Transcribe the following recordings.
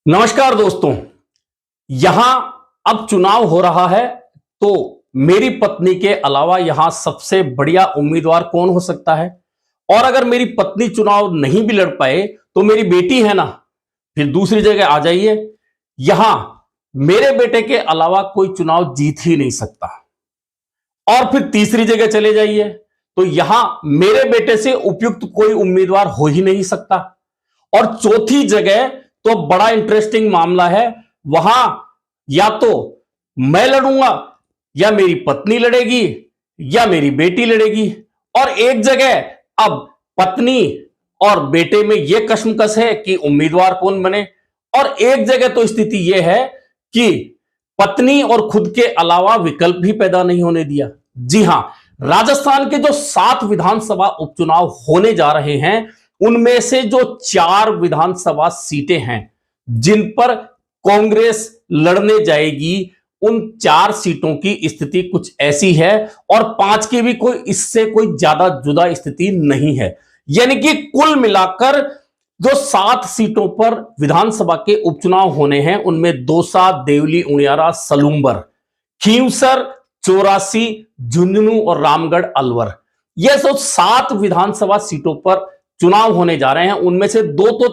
नमस्कार दोस्तों। यहां अब चुनाव हो रहा है तो मेरी पत्नी के अलावा यहां सबसे बढ़िया उम्मीदवार कौन हो सकता है। और अगर मेरी पत्नी चुनाव नहीं भी लड़ पाए तो मेरी बेटी है ना, फिर दूसरी जगह आ जाइए। यहां मेरे बेटे के अलावा कोई चुनाव जीत ही नहीं सकता। और फिर तीसरी जगह चले जाइए तो यहां मेरे बेटे से उपयुक्त कोई उम्मीदवार हो ही नहीं सकता। और चौथी जगह तो बड़ा इंटरेस्टिंग मामला है। वहां या तो मैं लड़ूंगा, या मेरी पत्नी लड़ेगी, या मेरी बेटी लड़ेगी। और एक जगह अब पत्नी और बेटे में यह कशमकश है कि उम्मीदवार कौन बने। और एक जगह तो स्थिति यह है कि पत्नी और खुद के अलावा विकल्प भी पैदा नहीं होने दिया। जी हां, राजस्थान के जो 7 विधानसभा उपचुनाव होने जा रहे हैं उनमें से जो 4 विधानसभा सीटें हैं जिन पर कांग्रेस लड़ने जाएगी, उन 4 सीटों की स्थिति कुछ ऐसी है और 5 की भी कोई इससे कोई ज्यादा जुदा स्थिति नहीं है। यानी कि कुल मिलाकर जो 7 सीटों पर विधानसभा के उपचुनाव होने हैं उनमें दौसा, देवली, उनियारा, सलूंबर, खींवसर, चौरासी, झुंझुनू और रामगढ़ अलवर, यह सब 7 विधानसभा सीटों पर चुनाव होने जा रहे हैं। उनमें से 2 तो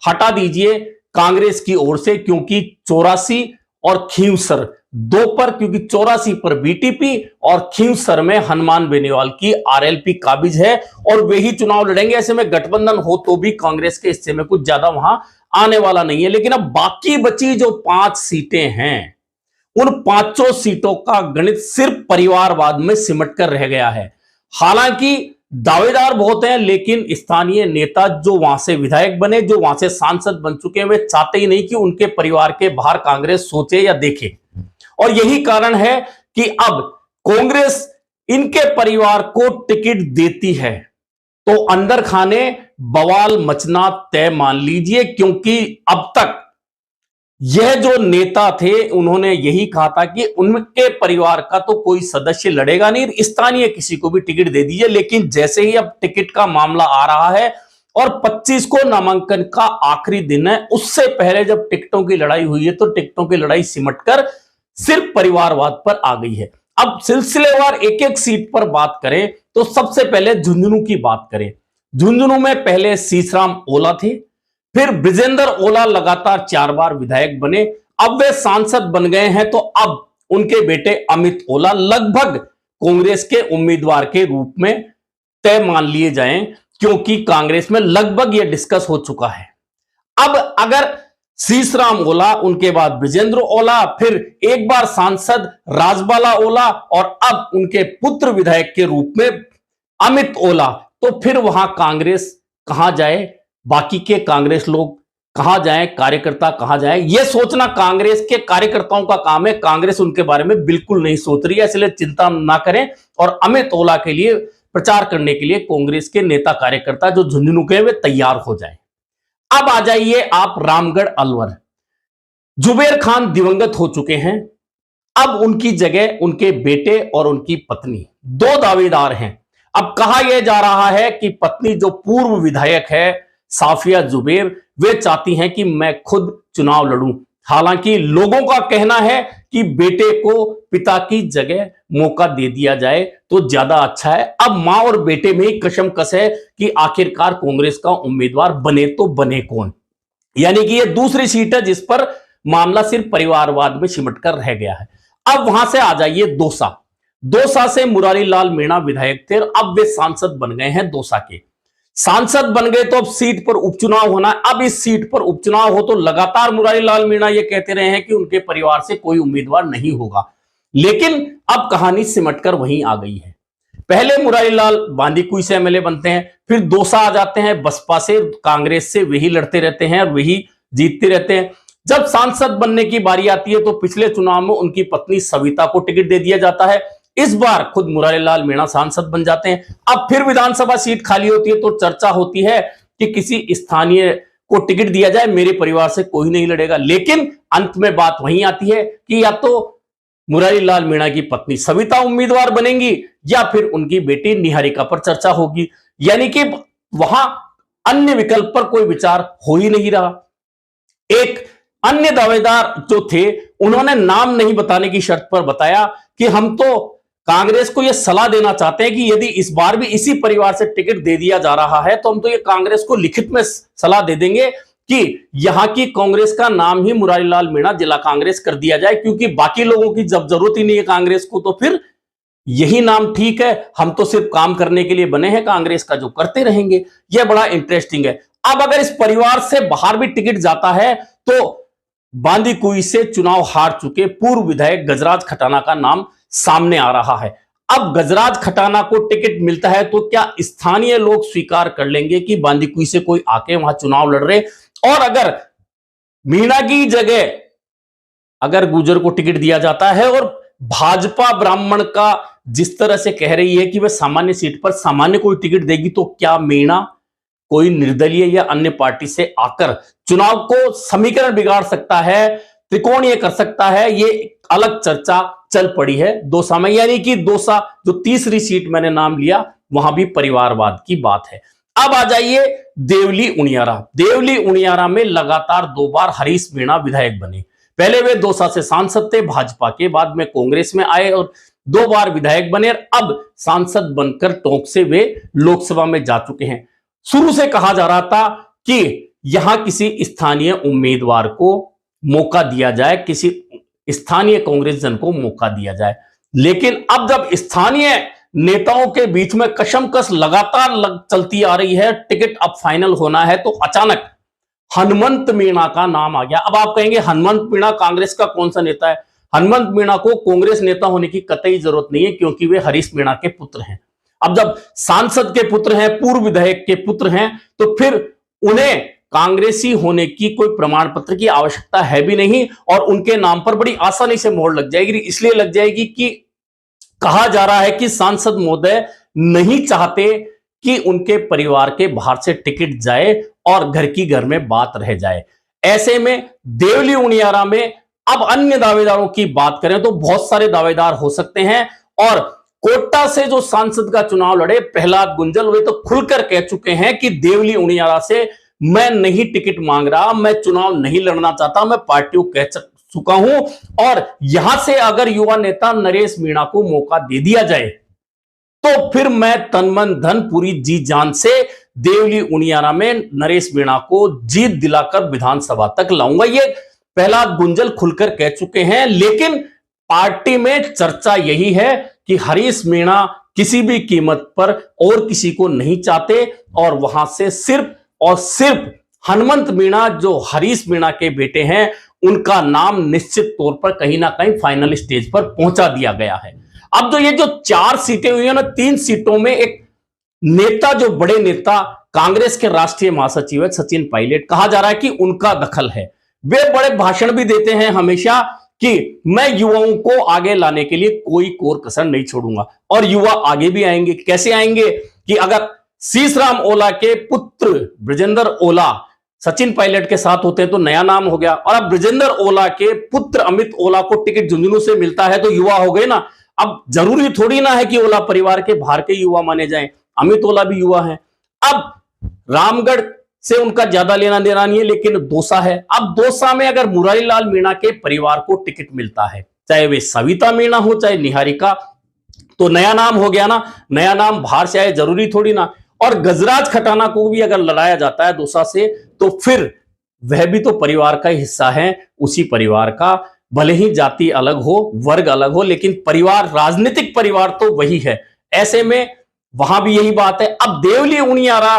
हटा दीजिए कांग्रेस की ओर से, क्योंकि चौरासी और खींवसर 2 पर, क्योंकि चौरासी पर बीटीपी और खींवसर में हनुमान बेनीवाल की आरएलपी काबिज है और वे ही चुनाव लड़ेंगे। ऐसे में गठबंधन हो तो भी कांग्रेस के हिस्से में कुछ ज्यादा वहां आने वाला नहीं है। लेकिन अब बाकी बची जो 5 सीटें हैं उन 5 सीटों का गणित सिर्फ परिवारवाद में सिमट कर रह गया है। हालांकि दावेदार बहुत हैं, लेकिन स्थानीय नेता जो वहां से विधायक बने, जो वहां से सांसद बन चुके हैं, वे चाहते ही नहीं कि उनके परिवार के बाहर कांग्रेस सोचे या देखे। और यही कारण है कि अब कांग्रेस इनके परिवार को टिकट देती है तो अंदर खाने बवाल मचना तय मान लीजिए, क्योंकि अब तक यह जो नेता थे उन्होंने यही कहा था कि उनके परिवार का तो कोई सदस्य लड़ेगा नहीं, स्थानीय किसी को भी टिकट दे दीजिए। लेकिन जैसे ही अब टिकट का मामला आ रहा है और 25 को नामांकन का आखिरी दिन है, उससे पहले जब टिकटों की लड़ाई हुई है तो टिकटों की लड़ाई सिमटकर सिर्फ परिवारवाद पर आ गई है। अब सिलसिलेवार एक एक सीट पर बात करें तो सबसे पहले झुंझुनू की बात करें। झुंझुनू में पहले शीशराम ओला थे, फिर ब्रिजेंद्र ओला लगातार 4 बार विधायक बने, अब वे सांसद बन गए हैं। तो अब उनके बेटे अमित ओला लगभग कांग्रेस के उम्मीदवार के रूप में तय मान लिए जाएं, क्योंकि कांग्रेस में लगभग यह डिस्कस हो चुका है। अब अगर शीशराम ओला, उनके बाद ब्रिजेंद्र ओला, फिर एक बार सांसद राजबाला ओला और अब उनके पुत्र विधायक के रूप में अमित ओला, तो फिर वहां कांग्रेस कहां जाए, बाकी के कांग्रेस लोग कहां जाएं, कार्यकर्ता कहां जाएं, यह सोचना कांग्रेस के कार्यकर्ताओं का काम है। कांग्रेस उनके बारे में बिल्कुल नहीं सोच रही है, इसलिए चिंता ना करें और अमित ओला के लिए प्रचार करने के लिए कांग्रेस के नेता कार्यकर्ता जो झुंझुनू के वे तैयार हो जाएं। अब आ जाइए आप रामगढ़ अलवर। जुबेर खान दिवंगत हो चुके हैं, अब उनकी जगह उनके बेटे और उनकी पत्नी 2 दावेदार हैं। अब कहा यह जा रहा है कि पत्नी जो पूर्व विधायक है साफिया जुबेर, वे चाहती हैं कि मैं खुद चुनाव लड़ूं। हालांकि लोगों का कहना है कि बेटे को पिता की जगह मौका दे दिया जाए तो ज्यादा अच्छा है। अब मां और बेटे में ही कशमकश है कि आखिरकार कांग्रेस का उम्मीदवार बने तो बने कौन। यानी कि यह दूसरी सीट है जिस पर मामला सिर्फ परिवारवाद में सिमट कर रह गया है। अब वहां से आ जाइए दौसा। दौसा से मुरारी लाल मीणा विधायक थे, अब वे सांसद बन गए हैं। दौसा के सांसद बन गए तो अब सीट पर उपचुनाव होना है। अब इस सीट पर उपचुनाव हो तो लगातार मुरारी लाल मीणा ये कहते रहे हैं कि उनके परिवार से कोई उम्मीदवार नहीं होगा, लेकिन अब कहानी सिमटकर वहीं आ गई है। पहले मुरारी लाल बांदीकुई से एमएलए बनते हैं, फिर दौसा आ जाते हैं बसपा से, कांग्रेस से वही लड़ते रहते हैं और वही जीतते रहते हैं। जब सांसद बनने की बारी आती है तो पिछले चुनाव में उनकी पत्नी सविता को टिकट दे दिया जाता है, इस बार खुद मुरारी लाल मीणा सांसद बन जाते हैं। अब फिर विधानसभा सीट खाली होती है तो चर्चा होती है कि किसी स्थानीय को टिकट दिया जाए, मेरे परिवार से कोई नहीं लड़ेगा। लेकिन अंत में बात वहीं आती है कि या तो मुरारी लाल मीणा की पत्नी सविता उम्मीदवार बनेंगी या फिर उनकी बेटी निहारिका पर चर्चा होगी। यानी कि वहां अन्य विकल्प पर कोई विचार हो ही नहीं रहा। एक अन्य दावेदार जो थे उन्होंने नाम नहीं बताने की शर्त पर बताया कि हम तो कांग्रेस को यह सलाह देना चाहते हैं कि यदि इस बार भी इसी परिवार से टिकट दे दिया जा रहा है तो हम तो ये कांग्रेस को लिखित में सलाह दे देंगे कि यहां की कांग्रेस का नाम ही मुरारीलाल मीणा जिला कांग्रेस कर दिया जाए, क्योंकि बाकी लोगों की जब जरूरत ही नहीं है कांग्रेस को तो फिर यही नाम ठीक है। हम तो सिर्फ काम करने के लिए बने हैं, कांग्रेस का जो करते रहेंगे। यह बड़ा इंटरेस्टिंग है। अब अगर इस परिवार से बाहर भी टिकट जाता है तो बांदीकुई से चुनाव हार चुके पूर्व विधायक गजराज खटाना का नाम सामने आ रहा है। अब गजराज खटाना को टिकट मिलता है तो क्या स्थानीय लोग स्वीकार कर लेंगे कि बांदीकुई से कोई आके वहां चुनाव लड़ रहे? और अगर मीणा की जगह अगर गुर्जर को टिकट दिया जाता है और भाजपा ब्राह्मण का जिस तरह से कह रही है कि वह सामान्य सीट पर सामान्य कोई टिकट देगी, तो क्या मीणा कोई निर्दलीय या अन्य पार्टी से आकर चुनाव को समीकरण बिगाड़ सकता है, त्रिकोणीय कर सकता है? ये अलग चर्चा चल पड़ी है दौसा में, यानी कि दौसा जो तीसरी सीट मैंने नाम लिया वहां भी परिवारवाद की बात है। अब आ जाइए देवली उनियारा। देवली उनियारा में लगातार 2 बार हरीश मीणा विधायक बने। पहले वे दौसा से सांसद थे भाजपा के, बाद में कांग्रेस में आए और 2 बार विधायक बने और अब सांसद बनकर टोंक से वे लोकसभा में जा चुके हैं। शुरू से कहा जा रहा था कि यहां किसी स्थानीय उम्मीदवार को मौका दिया जाए, किसी स्थानीय कांग्रेस जन को मौका दिया जाए, लेकिन अब जब स्थानीय नेताओं के बीच में कशमकश लगातार चलती आ रही है, टिकट अब फाइनल होना है, तो अचानक हनुमंत मीणा का नाम आ गया। अब आप कहेंगे हनुमंत मीणा कांग्रेस का कौन सा नेता है? हनुमंत मीणा को कांग्रेस नेता होने की कतई जरूरत नहीं है, क्योंकि वे हरीश मीणा के पुत्र हैं। अब जब सांसद के पुत्र हैं, पूर्व विधायक के पुत्र हैं, तो फिर उन्हें कांग्रेसी होने की कोई प्रमाण पत्र की आवश्यकता है भी नहीं और उनके नाम पर बड़ी आसानी से मोहर लग जाएगी। इसलिए लग जाएगी कि कहा जा रहा है कि सांसद महोदय नहीं चाहते कि उनके परिवार के बाहर से टिकट जाए और घर की घर में बात रह जाए। ऐसे में देवली उनियारा में अब अन्य दावेदारों की बात करें तो बहुत सारे दावेदार हो सकते हैं और कोटा से जो सांसद का चुनाव लड़े प्रहलाद गुंजल, वे तो खुलकर कह चुके हैं कि देवली उनियारा से मैं नहीं टिकट मांग रहा, मैं चुनाव नहीं लड़ना चाहता, मैं पार्टी को कह चुका हूं और यहां से अगर युवा नेता नरेश मीणा को मौका दे दिया जाए तो फिर मैं तन मन धन पूरी जी जान से देवली उनियारा में नरेश मीणा को जीत दिलाकर विधानसभा तक लाऊंगा। ये प्रहलाद गुंजल खुलकर कह चुके हैं, लेकिन पार्टी में चर्चा यही है कि हरीश मीणा किसी भी कीमत पर और किसी को नहीं चाहते और वहां से सिर्फ और सिर्फ हनुमंत मीणा जो हरीश मीणा के बेटे हैं उनका नाम निश्चित तौर पर कहीं ना कहीं फाइनल स्टेज पर पहुंचा दिया गया है। अब तो ये जो 4 सीटें हुई है ना, 3 सीटों में एक नेता, जो बड़े नेता कांग्रेस के राष्ट्रीय महासचिव है सचिन पायलट, कहा जा रहा है कि उनका दखल है। वे बड़े भाषण भी देते हैं हमेशा कि मैं युवाओं को आगे लाने के लिए कोई कोर कसर नहीं छोड़ूंगा और युवा आगे भी आएंगे। कैसे आएंगे कि अगर शीशराम ओला के पुत्र ब्रजेंद्र ओला सचिन पायलट के साथ होते हैं तो नया नाम हो गया, और अब ब्रजेंद्र ओला के पुत्र अमित ओला को टिकट झुंझुनू से मिलता है तो युवा हो गए ना। अब जरूरी थोड़ी ना है कि ओला परिवार के बाहर के युवा माने जाएं, अमित ओला भी युवा है। अब रामगढ़ से उनका ज्यादा लेना देना नहीं है, लेकिन दौसा है। अब दौसा में अगर मुरारीलाल मीणा के परिवार को टिकट मिलता है, चाहे वे सविता मीणा हो चाहे निहारिका, तो नया नाम हो गया ना। नया नाम बाहर से आए जरूरी थोड़ी ना। और गजराज खटाना को भी अगर लड़ाया जाता है दौसा से तो फिर वह भी तो परिवार का हिस्सा है, उसी परिवार का, भले ही जाति अलग हो, वर्ग अलग हो, लेकिन परिवार, राजनीतिक परिवार तो वही है। ऐसे में वहां भी यही बात है। अब देवली उनियारा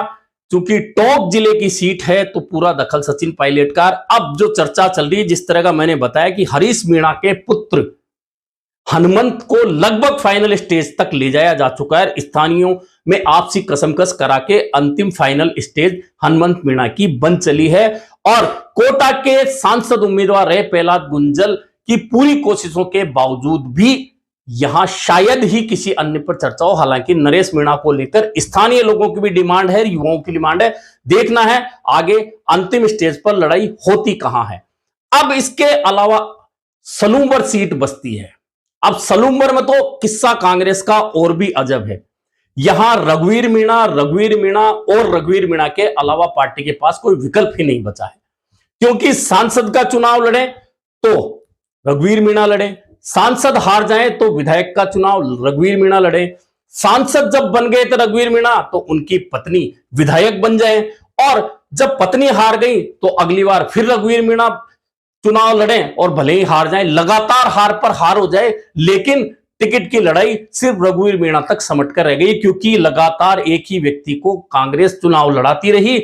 चूंकि टोंक जिले की सीट है तो पूरा दखल सचिन पायलट का। अब जो चर्चा चल रही है, जिस तरह का मैंने बताया कि हरीश मीणा के पुत्र हनुमंत को लगभग फाइनल स्टेज तक ले जाया जा चुका है। स्थानीयों में आपसी कसमकस करा के अंतिम फाइनल स्टेज हनुमंत मीणा की बन चली है और कोटा के सांसद उम्मीदवार रहे प्रहलाद गुंजल की पूरी कोशिशों के बावजूद भी यहां शायद ही किसी अन्य पर चर्चा हो। हालांकि नरेश मीणा को लेकर स्थानीय लोगों की भी डिमांड है, युवाओं की डिमांड है। देखना है आगे अंतिम स्टेज पर लड़ाई होती कहां है। अब इसके अलावा सलूंबर सीट बचती है। अब सलूंबर में तो किस्सा कांग्रेस का और भी अजब है। यहां रघुवीर मीणा और रघुवीर मीणा के अलावा पार्टी के पास कोई विकल्प ही नहीं बचा है। क्योंकि सांसद का चुनाव लड़े तो रघुवीर मीणा लड़े, सांसद हार जाए तो विधायक का चुनाव रघुवीर मीणा लड़े, सांसद जब बन गए थे रघुवीर मीणा तो उनकी पत्नी विधायक बन जाए, और जब पत्नी हार गई तो अगली बार फिर रघुवीर मीणा चुनाव लड़े और भले ही हार जाए, लगातार हार पर हार हो जाए, लेकिन टिकट की लड़ाई सिर्फ रघुवीर मीणा तक समट कर रह गई, क्योंकि लगातार एक ही व्यक्ति को कांग्रेस चुनाव लड़ाती रही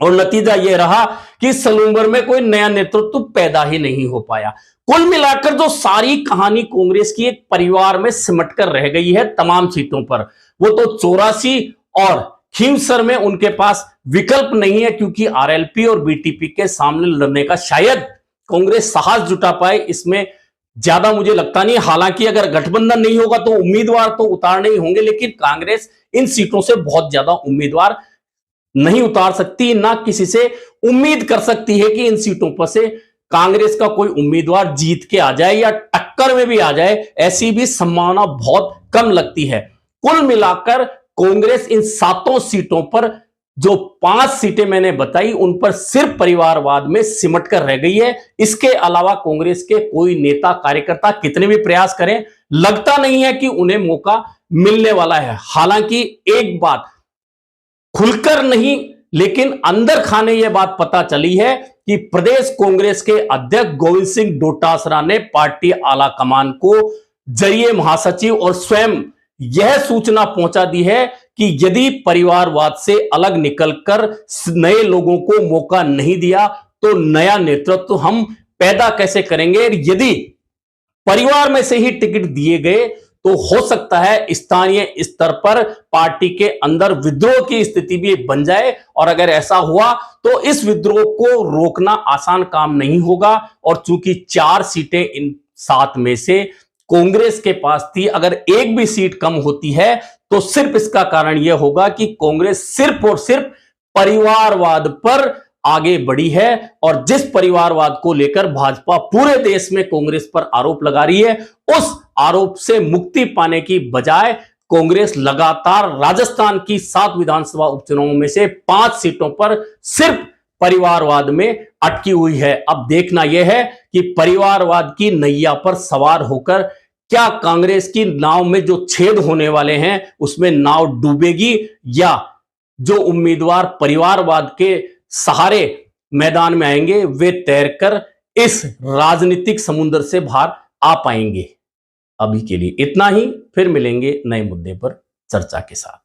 और नतीजा यह रहा कि सलूंबर में कोई नया नेतृत्व पैदा ही नहीं हो पाया। कुल मिलाकर जो सारी कहानी कांग्रेस की एक परिवार में सिमट कर रह गई है तमाम सीटों पर, वो तो 84 और खींवसर में उनके पास विकल्प नहीं है, क्योंकि आरएलपी और बीटीपी के सामने लड़ने का शायद कांग्रेस साहस जुटा पाए, इसमें ज्यादा मुझे लगता नहीं। हालांकि अगर गठबंधन नहीं होगा तो उम्मीदवार तो उतारने ही होंगे, लेकिन कांग्रेस इन सीटों से बहुत ज्यादा उम्मीदवार नहीं उतार सकती, ना किसी से उम्मीद कर सकती है कि इन सीटों पर से कांग्रेस का कोई उम्मीदवार जीत के आ जाए या टक्कर में भी आ जाए, ऐसी भी संभावना बहुत कम लगती है। कुल मिलाकर कांग्रेस इन 7 सीटों पर, जो 5 सीटें मैंने बताई, उन पर सिर्फ परिवारवाद में सिमट कर रह गई है। इसके अलावा कांग्रेस के कोई नेता कार्यकर्ता कितने भी प्रयास करें, लगता नहीं है कि उन्हें मौका मिलने वाला है। हालांकि एक बात खुलकर नहीं लेकिन अंदर खाने यह बात पता चली है कि प्रदेश कांग्रेस के अध्यक्ष गोविंद सिंह डोटासरा ने पार्टी आला कमान को जरिए महासचिव और स्वयं यह सूचना पहुंचा दी है कि यदि परिवारवाद से अलग निकलकर नए लोगों को मौका नहीं दिया तो नया नेतृत्व हम पैदा कैसे करेंगे। यदि परिवार में से ही टिकट दिए गए तो हो सकता है स्थानीय स्तर पर पार्टी के अंदर विद्रोह की स्थिति भी बन जाए, और अगर ऐसा हुआ तो इस विद्रोह को रोकना आसान काम नहीं होगा। और चूंकि 4 सीटें इन 7 में से कांग्रेस के पास थी, अगर एक भी सीट कम होती है तो सिर्फ इसका कारण यह होगा कि कांग्रेस सिर्फ और सिर्फ परिवारवाद पर आगे बढ़ी है, और जिस परिवारवाद को लेकर भाजपा पूरे देश में कांग्रेस पर आरोप लगा रही है, उस आरोप से मुक्ति पाने की बजाय कांग्रेस लगातार राजस्थान की 7 विधानसभा उपचुनावों में से 5 सीटों पर सिर्फ परिवारवाद में अटकी हुई है। अब देखना यह है कि परिवारवाद की नैया पर सवार होकर क्या कांग्रेस की नाव में जो छेद होने वाले हैं उसमें नाव डूबेगी, या जो उम्मीदवार परिवारवाद के सहारे मैदान में आएंगे वे तैरकर इस राजनीतिक समुद्र से बाहर आ पाएंगे। अभी के लिए इतना ही, फिर मिलेंगे नए मुद्दे पर चर्चा के साथ।